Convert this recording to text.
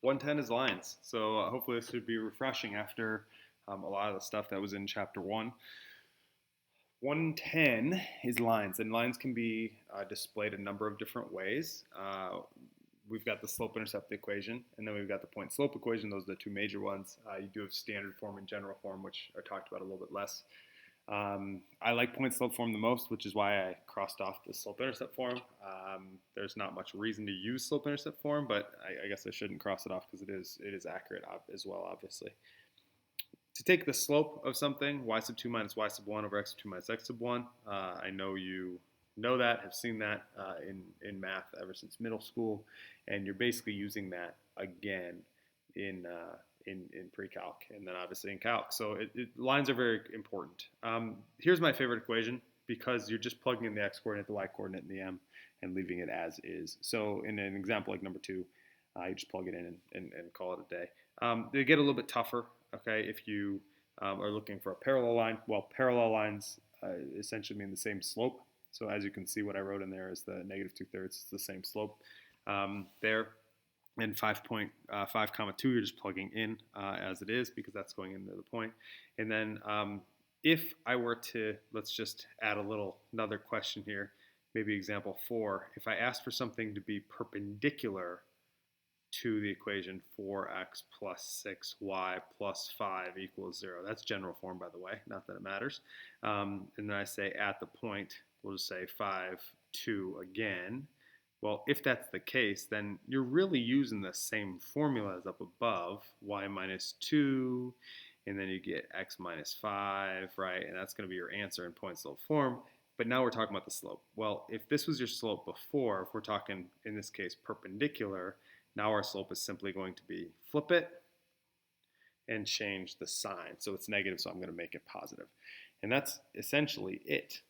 110 is lines. So hopefully this should be refreshing after a lot of the stuff that was in chapter 1. 110 is lines, and lines can be displayed a number of different ways. We've got the slope-intercept equation, and then we've got the point-slope equation. Those are the two major ones. You do have standard form and general form, which are talked about a little bit less. I like point-slope form the most, which is why I crossed off the slope-intercept form. There's not much reason to use slope-intercept form, but I guess I shouldn't cross it off because it is accurate as well, obviously. To take the slope of something, y sub 2 minus y sub 1 over x sub 2 minus x sub 1, I know you know that, have seen that in math ever since middle school, and you're basically using that again in pre-calc, and then obviously in calc. So lines are very important. Here's my favorite equation because you're just plugging in the x-coordinate, the y-coordinate, and the m, and leaving it as is. So in an example like number 2, you just plug it in and call it a day. They get a little bit tougher, okay, if you are looking for a parallel line. Well, parallel lines essentially mean the same slope. So as you can see, what I wrote in there is the negative 2/3. It's the same slope there. And 5.5 comma 2, you're just plugging in as it is because that's going into the point. And then if I were to, let's just add another question here, maybe example 4. If I asked for something to be perpendicular to the equation 4x plus 6y plus 5 equals 0. That's general form, by the way, not that it matters. And then I say at the point, we'll just say 5, 2 again. Well, if that's the case, then you're really using the same formula as up above, y minus 2, and then you get x minus 5, right? And that's going to be your answer in point-slope form. But now we're talking about the slope. Well, if this was your slope before, if we're talking, in this case, perpendicular, now our slope is simply going to be flip it and change the sign. So it's negative, so I'm going to make it positive. And that's essentially it.